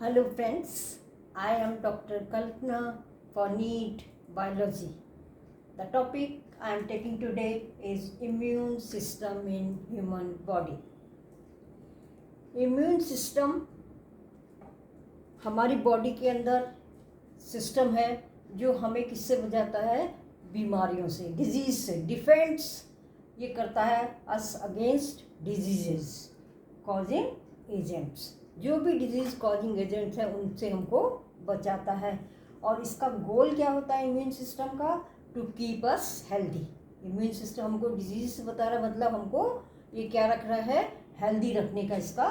Hello friends, I am Dr. Kalpana for NEET Biology. The topic I am taking today is immune system in human body. Immune system हमारी body के अंदर system है जो हमें किससे बचाता है, बीमारियों से, डिजीज से, डिफेंस ये करता है अस अगेंस्ट डिजीजेस कॉजिंग एजेंट्स। जो भी डिजीज कॉजिंग एजेंट्स है उनसे हमको बचाता है। और इसका गोल क्या होता है इम्यून सिस्टम का? To keep us healthy. Immune system हमको डिजीज से बता रहा है, मतलब हमको ये क्या रख रहा है, हेल्दी रखने का इसका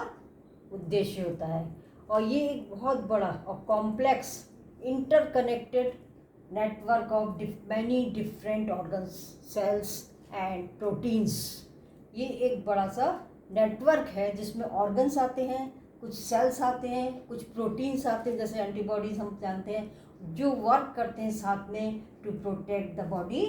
उद्देश्य होता है। और ये एक बहुत बड़ा और complex interconnected network of many different organs, cells and proteins. ये एक बड़ा सा नेटवर्क है जिसमें ऑर्गन्स आते हैं, कुछ सेल्स आते हैं, कुछ प्रोटीन्स आते हैं, जैसे एंटीबॉडीज हम जानते हैं, जो वर्क करते हैं साथ में to protect the body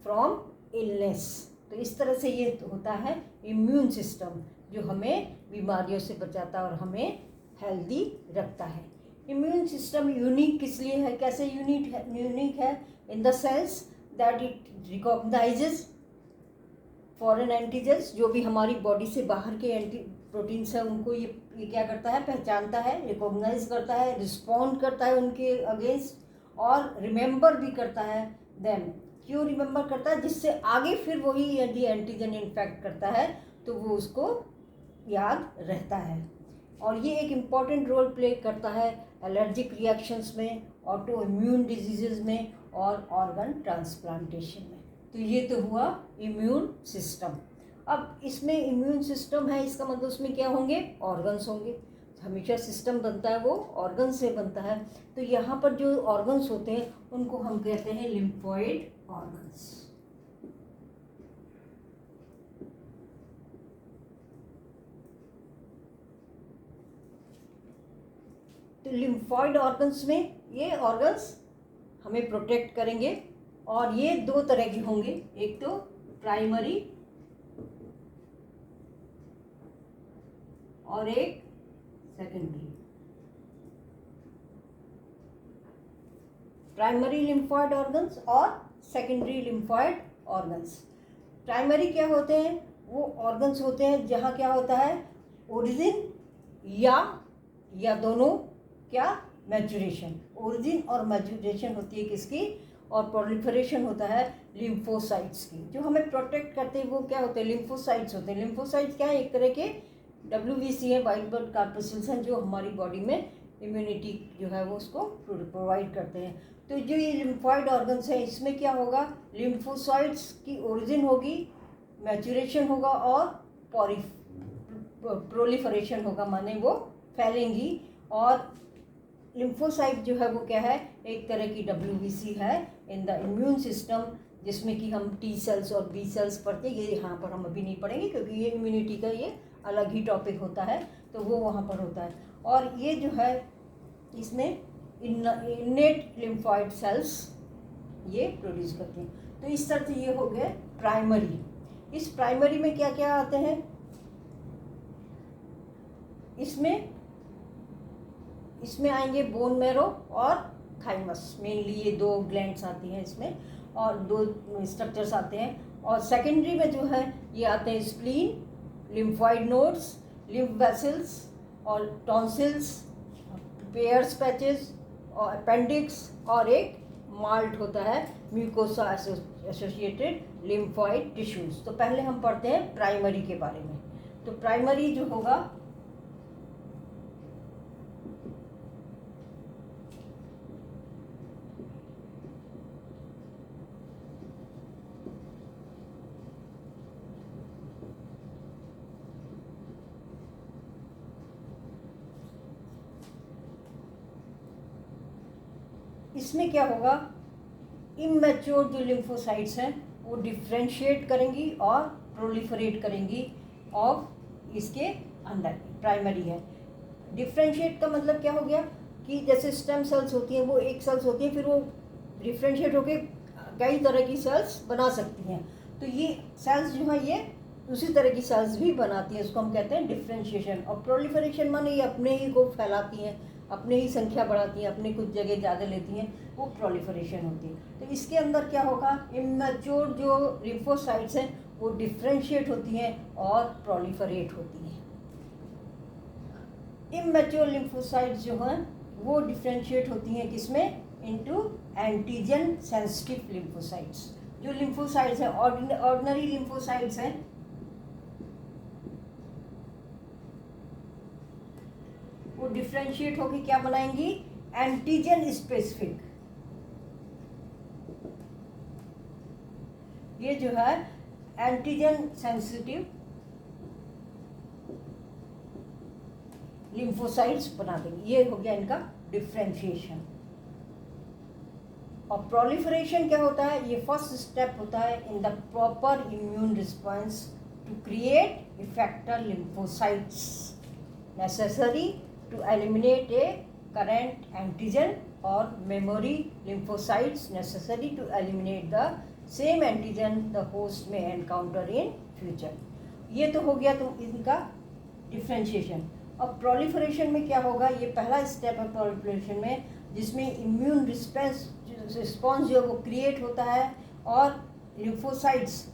from illness. तो इस तरह से ये होता है इम्यून सिस्टम जो हमें बीमारियों से बचाता है और हमें हेल्दी रखता है। इम्यून सिस्टम यूनिक किस लिए है, कैसे यूनिक है? In the sense that it recognises foreign antigens, जो भी हमारी बॉडी से बाहर के एंटी प्रोटीन्स है उनको ये क्या करता है, पहचानता है, रिकॉग्नाइज करता है, रिस्पॉन्ड करता है उनके अगेंस्ट, और रिमेंबर भी करता है देम। क्यों रिमेंबर करता है? जिससे आगे फिर वही यदि एंटीजन इन्फेक्ट करता है तो वो उसको याद रहता है। और ये एक इम्पॉर्टेंट रोल प्ले करता है एलर्जिक रिएक्शंस में, ऑटो इम्यून डिजीजेज में और ऑर्गन ट्रांसप्लांटेशन में। तो ये तो हुआ इम्यून सिस्टम। अब इसमें इम्यून सिस्टम है, इसका मतलब उसमें क्या होंगे, ऑर्गन्स होंगे। हमेशा सिस्टम बनता है वो ऑर्गन से बनता है। तो यहाँ पर जो ऑर्गन्स होते हैं उनको हम कहते हैं लिम्फॉइड ऑर्गन्स। तो लिम्फॉइड ऑर्गन्स में ये ऑर्गन्स हमें प्रोटेक्ट करेंगे और ये दो तरह के होंगे, एक तो प्राइमरी और एक सेकेंडरी। प्राइमरी लिम्फॉइड ऑर्गन्स और सेकेंडरी लिम्फॉइड ऑर्गन्स। प्राइमरी क्या होते हैं? वो ऑर्गन्स होते हैं जहाँ क्या होता है, ओरिजिन या दोनों क्या, मैच्योरेशन। ओरिजिन और मैच्योरेशन होती है किसकी? और प्रोलिफरेशन होता है लिम्फोसाइट्स की। जो हमें प्रोटेक्ट करते हैं वो क्या होते हैं, लिम्फोसाइट्स होते हैं। लिम्फोसाइट्स क्या है? एक तरह के WBC है, वाइट ब्लड कॉर्पस्कल्स हैं, जो हमारी बॉडी में इम्यूनिटी जो है वो उसको प्रोवाइड करते हैं। तो जो ये लिम्फॉइड ऑर्गन्स है इसमें क्या होगा, लिम्फोसाइट्स की ओरिजिन होगी, मैच्योरेशन होगा और प्रोलिफरेशन होगा, माने वो फैलेंगी। और लिम्फोसाइट जो है वो क्या है, एक तरह की WBC है इन द इम्यून सिस्टम, जिसमें कि हम T सेल्स और B सेल्स पढ़ते हैं। ये यहाँ पर हम अभी नहीं पढ़ेंगे क्योंकि ये इम्यूनिटी का ये अलग ही टॉपिक होता है, तो वो वहाँ पर होता है। और ये जो है इसमें इन्नेट लिम्फॉइड सेल्स ये प्रोड्यूस करते हैं। तो इस तरह से ये हो गए प्राइमरी। इस प्राइमरी में क्या क्या आते हैं, इसमें आएंगे बोन मैरो और थाइमस, मेनली ये दो ग्लैंड्स आती हैं इसमें और दो स्ट्रक्चर्स आते हैं। और सेकेंडरी में जो है ये आते हैं spleen, lymphoid nodes, lymph vessels और टॉन्सिल्स, पेयर्स पैचेस और अपेंडिक्स, और एक माल्ट होता है म्यूकोसा एसोसिएटेड लिम्फॉइड टिश्यूज। तो पहले हम पढ़ते हैं प्राइमरी के बारे में। तो प्राइमरी जो होगा इसमें क्या होगा, इमैच्योर जो लिम्फोसाइट्स हैं वो डिफ्रेंशिएट करेंगी और प्रोलिफरेट करेंगी ऑफ इसके अंदर। प्राइमरी है। डिफ्रेंशिएट का मतलब क्या हो गया कि जैसे स्टेम सेल्स होती हैं वो एक सेल्स होती हैं, फिर वो डिफ्रेंशिएट होकर कई तरह की सेल्स बना सकती हैं। तो ये सेल्स जो है ये उसी तरह की सेल्स भी बनाती हैं, उसको हम कहते हैं डिफ्रेंशिएशन। और प्रोलिफरेशन माने ये अपने ही को फैलाती हैं, अपने ही संख्या बढ़ाती हैं, अपने कुछ जगह ज़्यादा लेती हैं, वो प्रोलिफरेशन होती है। तो इसके अंदर क्या होगा, इमैच्योर जो लिम्फोसाइट्स हैं वो डिफ्रेंशिएट होती हैं और प्रोलिफरेट होती हैं। इमैच्योर लिम्फोसाइट्स जो हैं वो डिफ्रेंशिएट होती हैं किसमें, इनटू एंटीजन सेंसिटिव लिम्फोसाइट्स। जो लिम्फोसाइट्स हैं ऑर्डिनरी लिम्फोसाइट्स हैं वो डिफ्रेंशिएट होकर क्या बनाएंगी, एंटीजन स्पेसिफिक। ये जो है एंटीजन सेंसिटिव लिम्फोसाइट्स बना देंगे। ये हो गया इनका डिफ्रेंशिएशन। और प्रोलिफरेशन क्या होता है, ये फर्स्ट स्टेप होता है in the proper immune response to create effector lymphocytes necessary to eliminate a current antigen or memory lymphocytes necessary to eliminate the same antigen the host may encounter in future। ये तो हो गया तो इनका differentiation. अब proliferation में क्या होगा, ये पहला स्टेप है प्रोलिफरेशन में, जिसमें इम्यून रिस्पॉन्स जो है वो क्रिएट होता है और लिम्फोसाइट्स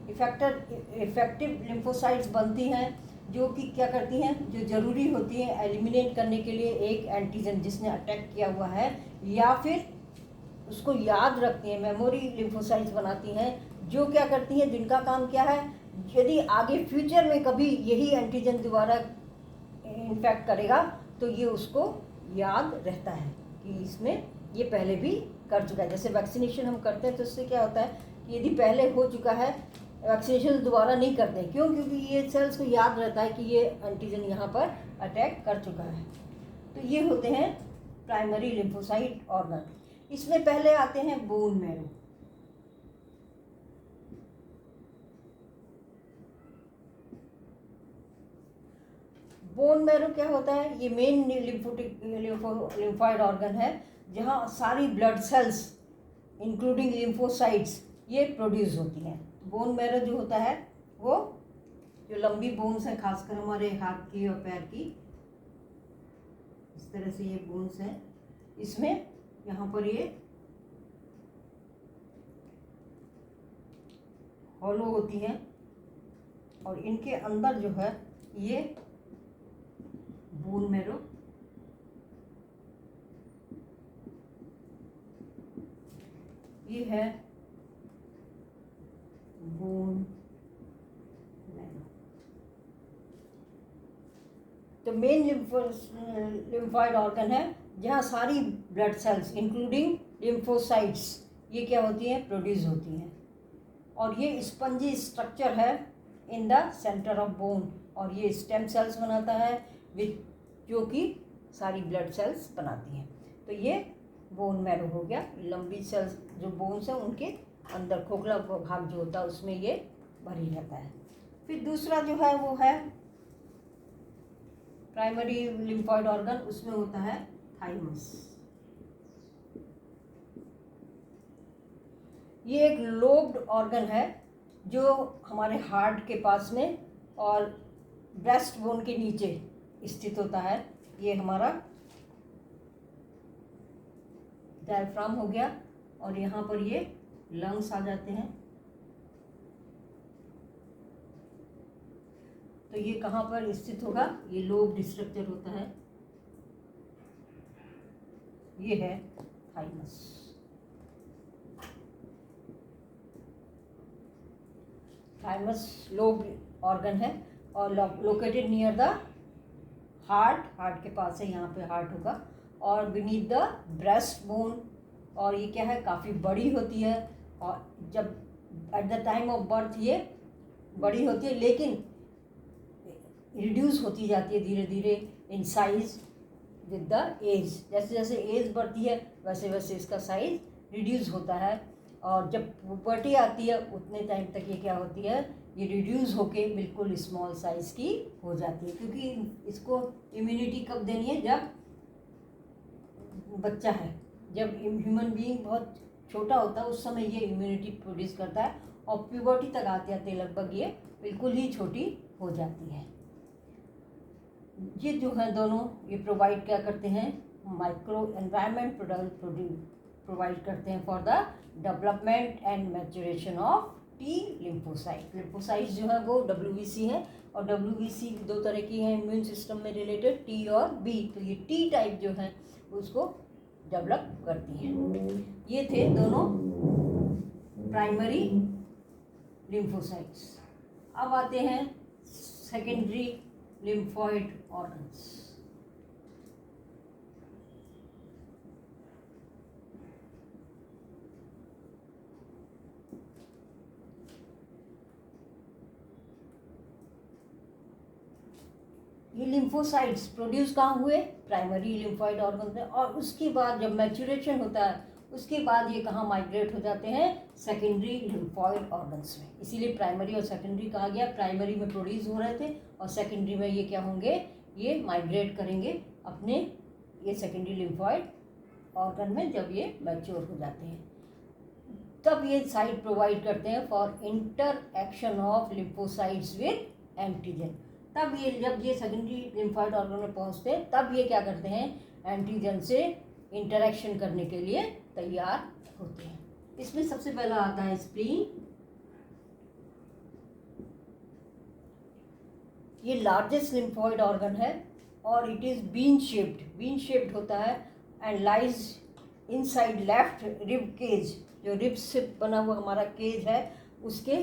इफेक्टिव लिम्फोसाइट्स बनती हैं जो कि क्या करती हैं, जो ज़रूरी होती हैं एलिमिनेट करने के लिए एक एंटीजन जिसने अटैक किया हुआ है, या फिर उसको याद रखती हैं, मेमोरी लिम्फोसाइट्स बनाती हैं जो क्या करती हैं, जिनका काम क्या है, यदि आगे फ्यूचर में कभी यही एंटीजन दोबारा इन्फेक्ट करेगा तो ये उसको याद रहता है कि इसमें ये पहले भी कर चुका है। जैसे वैक्सीनेशन हम करते हैं तो इससे क्या होता है कि यदि पहले हो चुका है वैक्सीनेशन दोबारा नहीं करते, क्यों, क्योंकि ये सेल्स को याद रहता है कि ये एंटीजन यहाँ पर अटैक कर चुका है। तो ये होते हैं प्राइमरी लिम्फोसाइट ऑर्गन। इसमें पहले आते हैं बोन मैरो। बोन मैरो क्या होता है, ये मेन लिम्फॉइड ऑर्गन है जहाँ सारी ब्लड सेल्स इंक्लूडिंग लिम्फोसाइट्स ये प्रोड्यूस होती हैं। बोन मैरो जो होता है वो जो लंबी बोन्स हैं, खासकर हमारे हाथ की और पैर की, इस तरह से ये बोन्स हैं, इसमें यहाँ पर ये हॉलो होती हैं और इनके अंदर जो है ये बोन मैरो ये है बोन मैरो। तो मेन लिम्फॉइड ऑर्गन है जहाँ सारी ब्लड सेल्स इंक्लूडिंग लिम्फोसाइट्स ये क्या होती हैं, प्रोड्यूस होती हैं। और ये स्पंजी स्ट्रक्चर है in the centre of bone, और ये स्टेम सेल्स बनाता है विच जो कि सारी ब्लड सेल्स बनाती हैं। तो ये बोन मैरो हो गया, लंबी सेल्स जो बोन्स हैं उनके अंदर खोखला भाग जो होता है उसमें ये भरी रहता है। फिर दूसरा जो है वो है प्राइमरी लिम्फॉइड ऑर्गन, उसमें होता है थाइमस। ये एक लोब्ड ऑर्गन है जो हमारे हार्ट के पास में और ब्रेस्ट बोन के नीचे स्थित होता है। ये हमारा डायफ्राम हो गया और यहाँ पर ये लंग्स आ जाते हैं। तो ये कहाँ पर स्थित होगा, ये लोब स्ट्रक्चर होता है, ये है थाइमस। थाइमस लोब ऑर्गन है और लोकेटेड नियर द हार्ट के पास है, यहाँ पे हार्ट होगा, और बीनीथ द ब्रेस्ट बोन। और ये क्या है, काफ़ी बड़ी होती है और जब at the time of birth ये बड़ी होती है लेकिन रिड्यूस होती जाती है धीरे धीरे in size with the age. जैसे जैसे एज बढ़ती है वैसे वैसे इसका साइज रिड्यूस होता है, और जब पुबर्टी आती है उतने टाइम तक ये क्या होती है, ये रिड्यूस होके बिल्कुल स्मॉल साइज़ की हो जाती है। क्योंकि इसको इम्यूनिटी कब देनी है, जब बच्चा है, जब ह्यूमन बीइंग बहुत छोटा होता है उस समय ये इम्यूनिटी प्रोड्यूस करता है, और प्यूबर्टी तक आते आते लगभग ये बिल्कुल ही छोटी हो जाती है। ये जो है दोनों ये प्रोवाइड क्या करते हैं, माइक्रो एनवायरनमेंट प्रोवाइड करते हैं for the development and maturation of T lymphocyte. Lymphocytes जो है वो WBC है, और WBC दो तरह की है इम्यून सिस्टम में रिलेटेड, T और B। तो ये T टाइप जो है उसको डेवलप करती हैं। ये थे दोनों प्राइमरी लिम्फोसाइट्स। अब आते हैं सेकेंडरी लिम्फॉइड ऑर्गन्स। ये लिम्फोसाइट्स प्रोड्यूस कहाँ हुए? प्राइमरी लिम्फॉइड ऑर्गन में, और उसके बाद जब मैच्योरेशन होता है उसके बाद ये कहाँ माइग्रेट हो जाते हैं? सेकेंडरी लिम्फॉइड ऑर्गन्स में। इसीलिए प्राइमरी और सेकेंडरी कहा गया। प्राइमरी में प्रोड्यूस हो रहे थे और सेकेंडरी में ये क्या होंगे? ये माइग्रेट करेंगे अपने ये सेकेंडरी लिम्फॉइड ऑर्गन में जब ये मैच्योर हो जाते हैं। तब ये साइट प्रोवाइड करते हैं for interaction of lymphocytes with antigen. तब ये जब ये सेकेंडरी लिम्फॉइड ऑर्गन में पहुंचते हैं तब ये क्या करते हैं? एंटीजन से इंटरेक्शन करने के लिए तैयार होते हैं। इसमें सबसे पहला आता है स्प्लीन। ये लार्जेस्ट लिम्फॉइड ऑर्गन है और इट इज बीन शेप्ड होता है and lies inside left rib cage. जो रिब से बना हुआ हमारा केज है उसके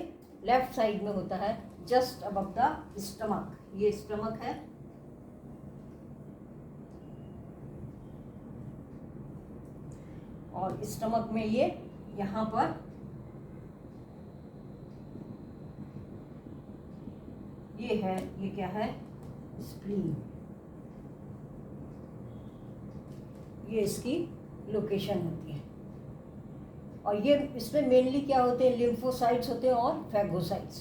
लेफ्ट साइड में होता है, जस्ट अबव द स्टमक। ये स्टमक है, और स्टमक में ये यहाँ पर ये है, ये क्या है? स्प्लीन। ये इसकी लोकेशन होती है। और ये इसमें मेनली क्या होते हैं? लिम्फोसाइट्स होते हैं और फैगोसाइट्स।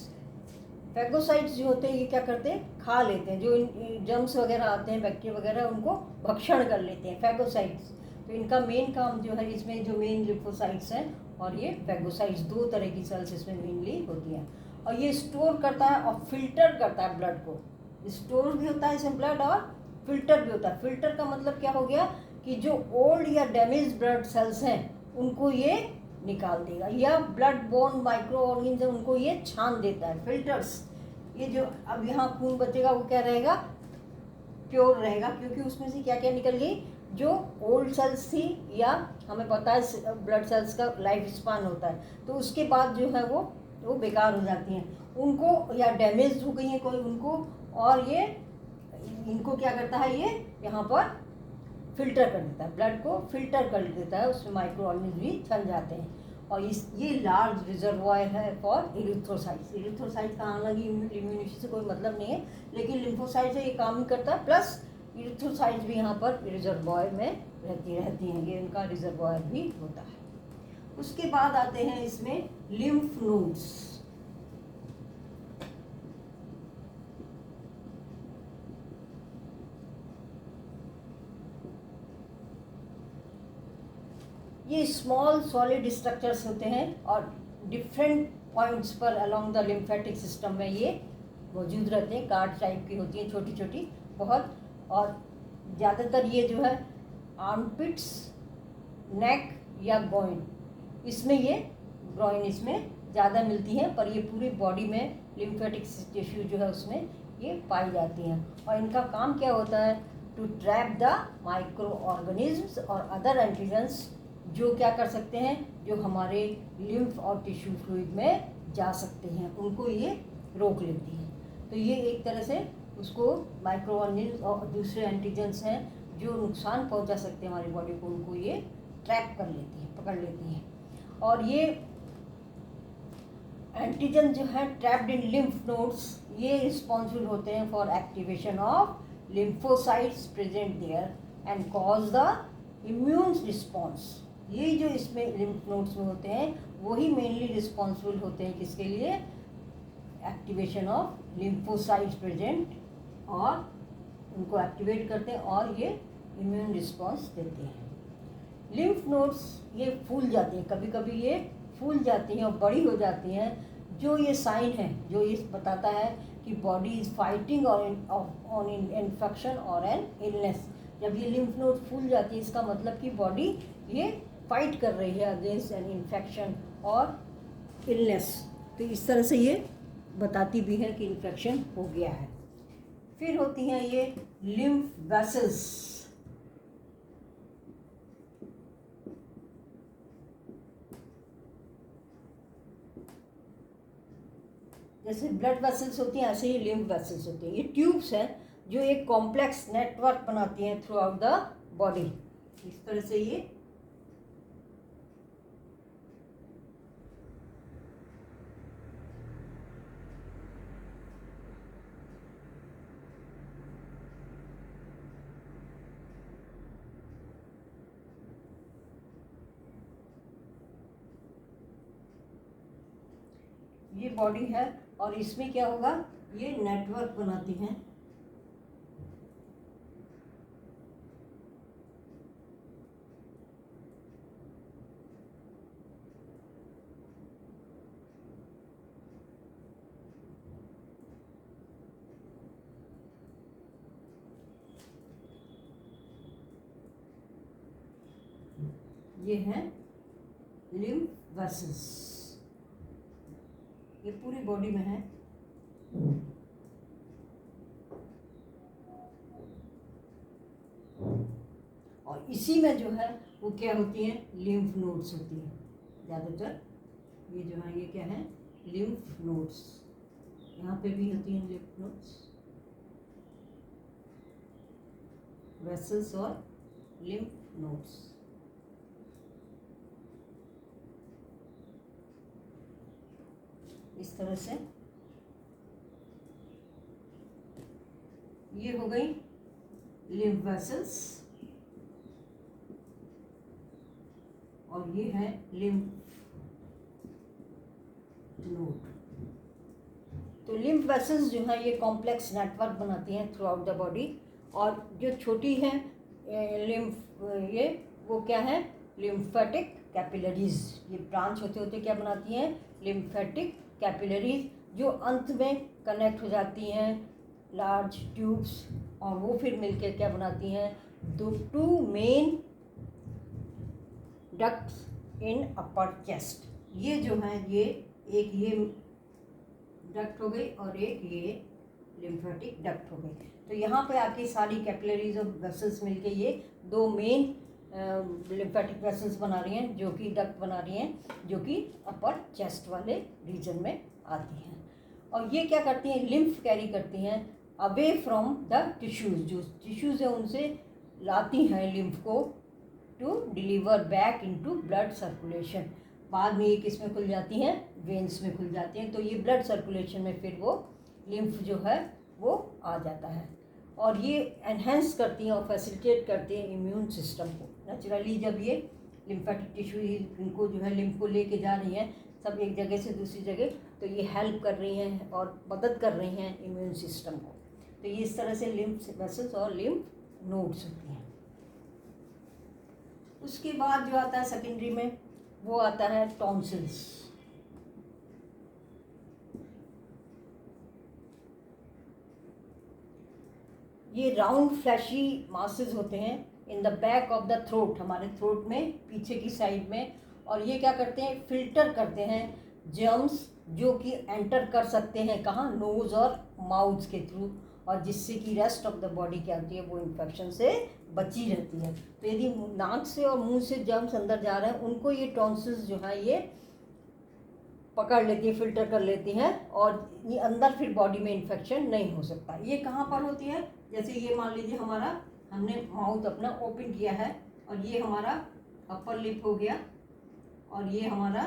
फैगोसाइट्स जो होते हैं ये क्या करते हैं? खा लेते हैं। जो जर्म्स वगैरह आते हैं, बैक्टीरिया वगैरह, उनको भक्षण कर लेते हैं फैगोसाइट्स। तो इनका मेन काम जो है, इसमें जो मेन लिम्फोसाइट्स हैं और ये फैगोसाइट्स, दो तरह की सेल्स इसमें मेनली होती हैं। और ये स्टोर करता है और फिल्टर करता है ब्लड को। स्टोर भी होता है इसमें ब्लड और फिल्टर भी होता है। फिल्टर का मतलब क्या हो गया कि जो ओल्ड या डैमेज ब्लड सेल्स हैं उनको ये निकाल देगा, या ब्लड बोर्न माइक्रो ऑर्गन्स है उनको ये छान देता है। फिल्टर्स, ये जो अब यहाँ खून बचेगा वो क्या रहेगा? प्योर रहेगा, क्योंकि उसमें से क्या क्या निकल गई? जो ओल्ड सेल्स थी, या हमें पता है ब्लड सेल्स का लाइफ स्पान होता है, तो उसके बाद जो है वो बेकार हो जाती हैं, उनको, या डैमेज हो गई हैं कोई उनको, और ये इनको क्या करता है? ये यहाँ पर फिल्टर कर देता है, ब्लड को फिल्टर कर देता है, उसमें माइक्रो ऑर्गेनिज्म भी छन जाते हैं। और ये लार्ज रिजर्वॉयर है फॉर इरिथ्रोसाइट्स। इरिथ्रोसाइट्स का हालांकि इम्यूनिटी से कोई मतलब नहीं है, लेकिन लिम्फोसाइट से ये काम ही करता है। प्लस इरिथ्रोसाइट्स भी यहाँ पर रिजर्वॉयर में रहती हैं, ये इनका रिजर्वॉयर भी होता है। उसके बाद आते हैं इसमें लिम्फ नोड्स। ये स्मॉल सॉलिड स्ट्रक्चर्स होते हैं और डिफरेंट पॉइंट्स पर अलोंग द लिम्फेटिक सिस्टम में ये मौजूद रहते हैं। कार्ड टाइप की होती हैं, छोटी छोटी बहुत, और ज़्यादातर ये जो है आर्मपिट्स, नेक या ग्रोइन, इसमें ये ग्रोइन इसमें ज़्यादा मिलती हैं, पर ये पूरी बॉडी में लिम्फेटिक टिश्यू जो है उसमें ये पाई जाती हैं। और इनका काम क्या होता है? To trap the micro organisms और अदर एंटीजन्स जो क्या कर सकते हैं, जो हमारे लिम्फ और टिश्यू फ्लूइड में जा सकते हैं, उनको ये रोक लेती है। तो ये एक तरह से उसको माइक्रो ऑर्गेनिज्म और दूसरे एंटीजन्स हैं जो नुकसान पहुंचा सकते हैं हमारी बॉडी को, उनको ये ट्रैप कर लेती है, पकड़ लेती हैं। और ये एंटीजन जो है ट्रैप्ड इन लिम्फ नोड्स, ये रिस्पॉन्सिबल होते हैं for activation of lymphocytes present there and cause the immune response. ये जो इसमें लिम्फ नोड्स में होते हैं वही मेनली रिस्पॉन्सिबल होते हैं किसके लिए? एक्टिवेशन ऑफ लिम्फोसाइट्स प्रेजेंट, और उनको एक्टिवेट करते हैं और ये इम्यून रिस्पॉन्स देते हैं। लिम्फ नोड्स ये फूल जाती हैं, कभी कभी ये फूल जाती हैं और बड़ी हो जाती हैं, जो ये साइन है जो ये बताता है कि body is fighting on infection और एन इलनेस। जब ये लिम्फ नोड फूल जाती है इसका मतलब कि बॉडी ये फाइट कर रही है अगेंस्ट एन इन्फेक्शन और इलनेस। तो इस तरह से ये बताती भी है कि इन्फेक्शन हो गया है। फिर होती हैं ये लिम्फ वेसल्स। जैसे ब्लड वेसल्स होती हैं ऐसे ही लिम्फ वेसल्स होती हैं। ये ट्यूब्स हैं जो एक कॉम्प्लेक्स नेटवर्क बनाती हैं थ्रू आउट द बॉडी। इस तरह से ये बॉडी है और इसमें क्या होगा, ये नेटवर्क बनाती हैं। ये हैं लिम्फ वेसल्स, ये पूरी बॉडी में है। और इसी में जो है वो क्या होती हैं, लिम्फ नोड्स होती हैं ज़्यादातर। ये जो है ये क्या है, लिम्फ नोड्स। यहाँ पे भी होती हैं लिम्फ नोड्स, वेसल्स और लिम्फ नोड्स। इस तरह से ये हो गई लिम्फ वेसल्स और ये है लिम्फ नोड। तो लिम्फ वेसल्स जो है ये कॉम्प्लेक्स नेटवर्क बनाती हैं थ्रू आउट द बॉडी। और जो छोटी है लिम्फ ये वो क्या है, लिम्फेटिक कैपिलरीज। ये ब्रांच होते होते क्या बनाती हैं, लिम्फेटिक कैपिलरीज, जो अंत में कनेक्ट हो जाती हैं लार्ज ट्यूब्स और वो फिर मिलकर क्या बनाती हैं, two main ducts in upper chest. ये जो है ये एक ये डक्ट हो गई और एक ये लिम्फेटिक डक्ट हो गई। तो यहाँ पे आपकी सारी कैपिलरीज और वेसल्स मिलके ये दो मेन लिम्फेटिक वेसल्स बना रही हैं, जो कि डक्ट बना रही हैं, जो कि अपर चेस्ट वाले रीजन में आती हैं। और ये क्या करती हैं, लिम्फ कैरी करती हैं अवे फ्रॉम द टिश्यूज़। जो टिश्यूज़ है उनसे लाती हैं लिम्फ को to deliver back into blood circulation. बाद में ये किस में खुल जाती हैं, वेन्स में खुल जाती हैं। तो ये ब्लड सर्कुलेशन में फिर वो लिम्फ जो है वो आ जाता है और ये एनहेंस करती हैं और फैसिलिटेट करती हैं इम्यून सिस्टम को। नेचुरली जब ये लिम्फेटिक टिश्यू इनको जो है लिम्फ को लेके जा रही हैं सब एक जगह से दूसरी जगह, तो ये हेल्प कर रही हैं और मदद कर रही हैं इम्यून सिस्टम को। तो ये इस तरह से लिम्फ वेसल्स और लिम्फ नोड्स होती हैं। उसके बाद जो आता है सेकेंडरी में वो आता है टॉन्सिल्स। ये राउंड फ्लैशी मासेस होते हैं in the back of the throat, हमारे थ्रोट में पीछे की साइड में। और ये क्या करते हैं, फिल्टर करते हैं जर्म्स जो कि एंटर कर सकते हैं कहाँ, नोज और माउथ के थ्रू, और जिससे कि रेस्ट ऑफ द बॉडी क्या होती है वो इन्फेक्शन से बची रहती है। तो यदि नाक से और मुंह से जर्म्स अंदर जा रहे हैं उनको ये टॉन्सिल्स जो है ये पकड़ लेती है, फिल्टर कर लेती हैं और ये अंदर फिर बॉडी में इन्फेक्शन नहीं हो सकता। ये कहाँ पर होती है, जैसे ये मान लीजिए हमारा हमने माउथ अपना ओपन किया है और ये हमारा अपर लिप हो गया और ये हमारा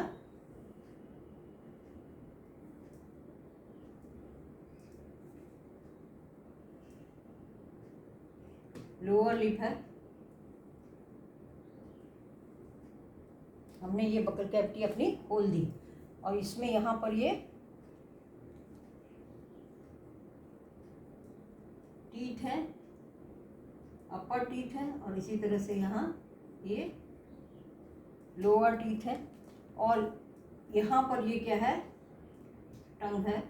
लोअर लिप है। हमने ये बकल कैविटी अपनी खोल दी और इसमें यहाँ पर ये टीथ है, अपर टीथ है और इसी तरह से यहाँ ये लोअर टीथ है और यहाँ पर ये क्या है, टंग है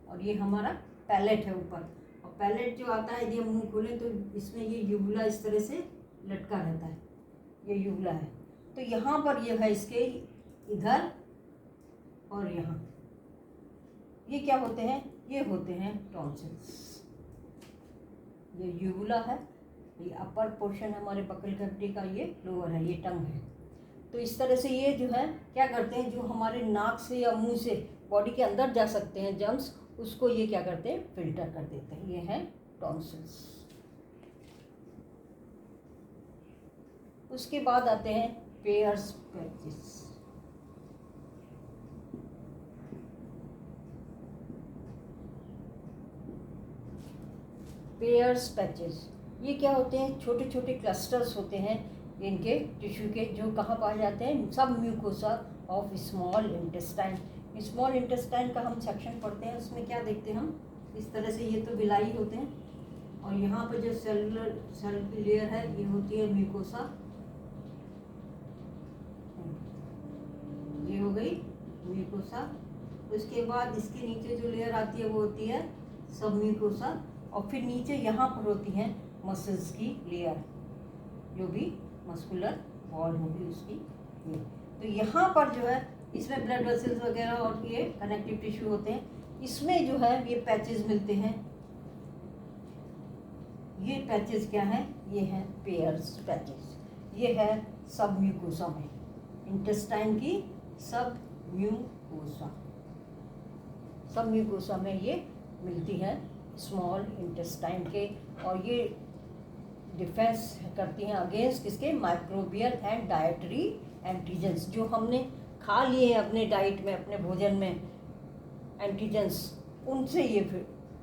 और ये हमारा पैलेट है ऊपर। और पैलेट जो आता है, यदि हम मुंह खोलें तो इसमें ये यूवुला इस तरह से लटका रहता है, ये यूवुला है। तो यहाँ पर ये है इसके इधर और यहाँ, ये क्या होते हैं, ये होते हैं टॉन्सिल्स। ये यूवुला है, ये अपर पोर्शन हमारे बकल कैविटी का, ये लोअर है, ये टंग है। तो इस तरह से ये जो है क्या करते हैं, जो हमारे नाक से या मुंह से बॉडी के अंदर जा सकते हैं जर्म्स, उसको ये क्या करते हैं, फिल्टर कर देते हैं। ये हैं टॉन्सिल्स। उसके बाद आते हैं पेयर्स पैचेस। पेयर्स पैचेस ये क्या होते हैं, छोटे छोटे क्लस्टर्स होते हैं इनके टिश्यू के, जो कहाँ पाए जाते हैं, सब mucosa of small intestine. Small intestine का हम सेक्शन पढ़ते हैं, उसमें क्या देखते हैं हम, इस तरह से ये तो विलाई होते हैं, और यहाँ पर जो सेलुलर सेल की लेयर है ये होती है म्यूकोसा, ये हो गई म्यूकोसा। उसके बाद इसके नीचे जो लेयर आती है वो होती है सब म्यूकोसा, और फिर नीचे यहाँ पर होती हैं मसल्स की लेयर, जो भी मस्कुलर वॉल होगी उसकी ये। तो यहाँ पर जो है इसमें ब्लड वेसल्स वगैरह और ये कनेक्टिव टिश्यू होते हैं, इसमें जो है ये पैचेस मिलते हैं। ये पैचेस क्या हैं, ये हैं पेयर्स पैचेस। ये है सब म्यूकोसा में, इंटेस्टाइन की सब म्यूकोसा, सब म्यूकोसा में ये मिलती है स्मॉल इंटेस्टाइन के, और ये डिफेंस करती हैं अगेंस्ट किसके, माइक्रोबियल एंड डाइटरी एंटीजेंस, जो हमने खा लिए हैं अपने डाइट में, अपने भोजन में एंटीजेंस, उनसे ये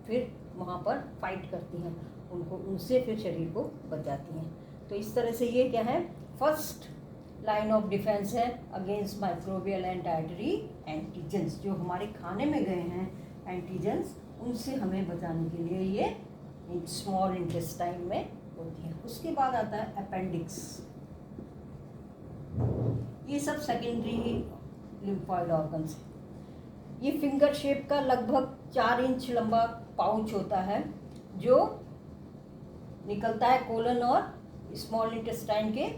फिर वहाँ पर फाइट करती हैं, उनको उनसे फिर शरीर को बचाती हैं। तो इस तरह से ये क्या है, फर्स्ट लाइन ऑफ डिफेंस है against microbial and dietary antigens, जो हमारे खाने में गए हैं एंटीजेंस, उनसे हमें बचाने के लिए ये स्मॉल इंटेस्टाइन में होती है। उसके बाद आता है अपेंडिक्स। ये सब सेकेंडरी लिम्फॉइड ऑर्गन्स है। ये फिंगर शेप का लगभग 4 इंच लंबा पाउच होता है, जो निकलता है कोलन और स्मॉल इंटेस्टाइन के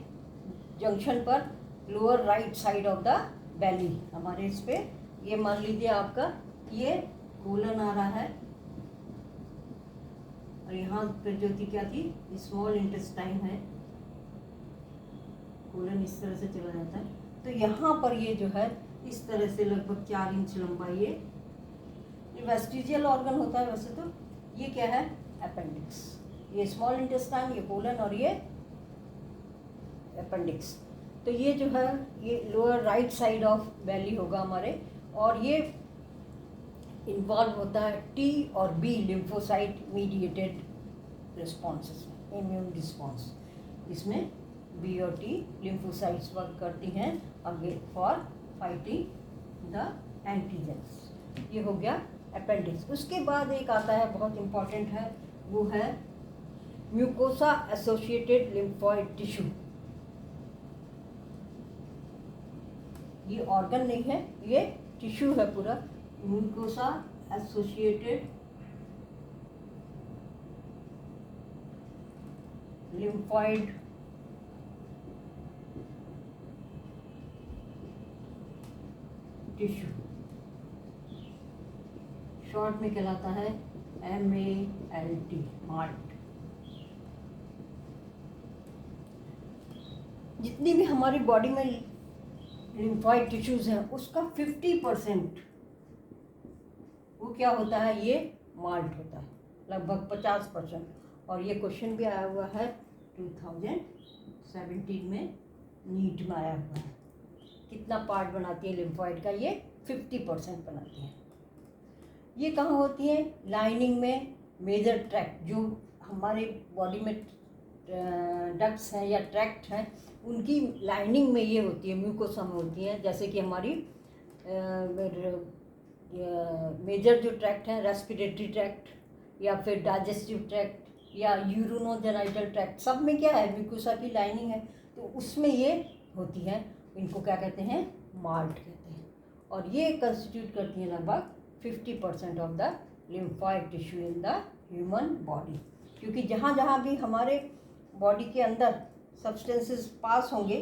जंक्शन पर, lower right side of the belly. हमारे इस पे ये मान लीजिए आपका ये कोलन आ रहा है, और यहाँ पर जो थी क्या थी, स्मॉल इंटेस्टाइन है, कोलन इस तरह से चला जाता है। तो यहाँ पर ये जो है इस तरह से लगभग 4 इंच लंबा ये वेस्टिजियल ऑर्गन होता है वैसे तो। ये क्या है, अपेंडिक्स। ये स्मॉल इंटेस्टाइन, ये कोलन और ये अपेंडिक्स। तो ये जो है ये lower right side of belly होगा हमारे, और ये इन्वॉल्व होता है टी और बी लिम्फोसाइट मीडिएटेड रिस्पॉन्सेस में, इम्यून रिस्पॉन्स। इसमें बी और टी लिम्फोसाइट्स वर्क करती हैं again for fighting the antigens. ये हो गया अपेंडिक्स। उसके बाद एक आता है बहुत इम्पॉर्टेंट है, वो है म्यूकोसा एसोसिएटेड लिम्फॉइड टिश्यू। ये ऑर्गन नहीं है, ये टिश्यू है पूरा। Mucosa associated lymphoid tissue, short में कहलाता है MALT, माल्ट। जितनी भी हमारी बॉडी में लिम्फॉइड टिश्यूज हैं उसका 50% वो क्या होता है, ये माल्ट होता है, लगभग 50%। और ये क्वेश्चन भी आया हुआ है 2017 में, नीट में आया हुआ है। कितना पार्ट बनाती है लिम्फॉइड का, ये 50% बनाती है। ये कहाँ होती है, लाइनिंग में मेजर ट्रैक्ट, जो हमारे बॉडी में डक्ट्स हैं या ट्रैक्ट हैं, उनकी लाइनिंग में ये होती है, म्यूकोसा में होती हैं। जैसे कि हमारी मेजर जो ट्रैक्ट हैं, रेस्पिरेटरी ट्रैक्ट या फिर डाइजेस्टिव ट्रैक्ट या यूरिनोजेनाइटल ट्रैक्ट, सब में क्या है, म्यूकोसा की लाइनिंग है, तो उसमें ये होती है। इनको क्या कहते हैं, माल्ट कहते हैं। और ये कंस्टिट्यूट करती हैं लगभग 50% of the lymphoid tissue in the human body, क्योंकि जहाँ जहाँ भी हमारे बॉडी के अंदर सब्सटेंसेस पास होंगे,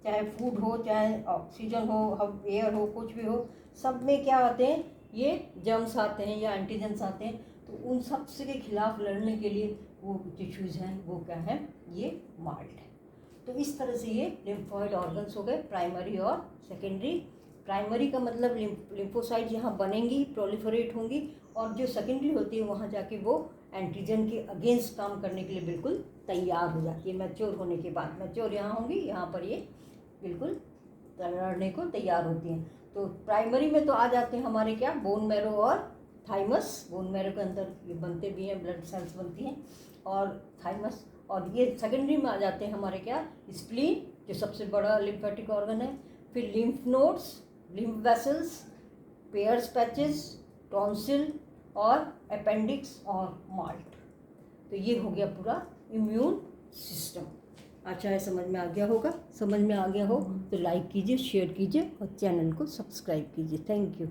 चाहे फूड हो, चाहे ऑक्सीजन हो, एयर हो, कुछ भी हो, सब में क्या आते हैं, ये जर्म्स आते हैं या एंटीजेंस आते हैं। तो उन सब से के खिलाफ लड़ने के लिए वो टिश्यूज़ हैं, वो क्या है, ये माल्ट है। तो इस तरह से ये लिम्फोइड ऑर्गन्स हो गए, प्राइमरी और सेकेंडरी। प्राइमरी का मतलब लिम्फोसाइट यहाँ बनेंगी, प्रोलिफरेट होंगी, और जो सेकेंडरी होती है वहाँ जाके वो एंटीजन के अगेंस्ट काम करने के लिए बिल्कुल तैयार हो जाती है। मैच्योर होने के बाद, मैच्योर यहाँ होंगी, यहाँ पर ये बिल्कुल लड़ने को तैयार होती हैं। तो प्राइमरी में तो आ जाते हैं हमारे क्या, बोन मैरो और थाइमस। बोन मैरो के अंदर ये बनते भी हैं, ब्लड सेल्स बनती हैं, और थाइमस। और ये सेकेंडरी में आ जाते हैं हमारे क्या, स्प्लीन, जो सबसे बड़ा लिम्फेटिक ऑर्गन है। फिर lymph nodes, lymph vessels, pairs patches, tonsil और अपेंडिक्स और माल्ट। तो ये हो गया पूरा इम्यून सिस्टम। अच्छा है, समझ में आ गया होगा। समझ में आ गया हो तो लाइक कीजिए, शेयर कीजिए और चैनल को सब्सक्राइब कीजिए। Thank you.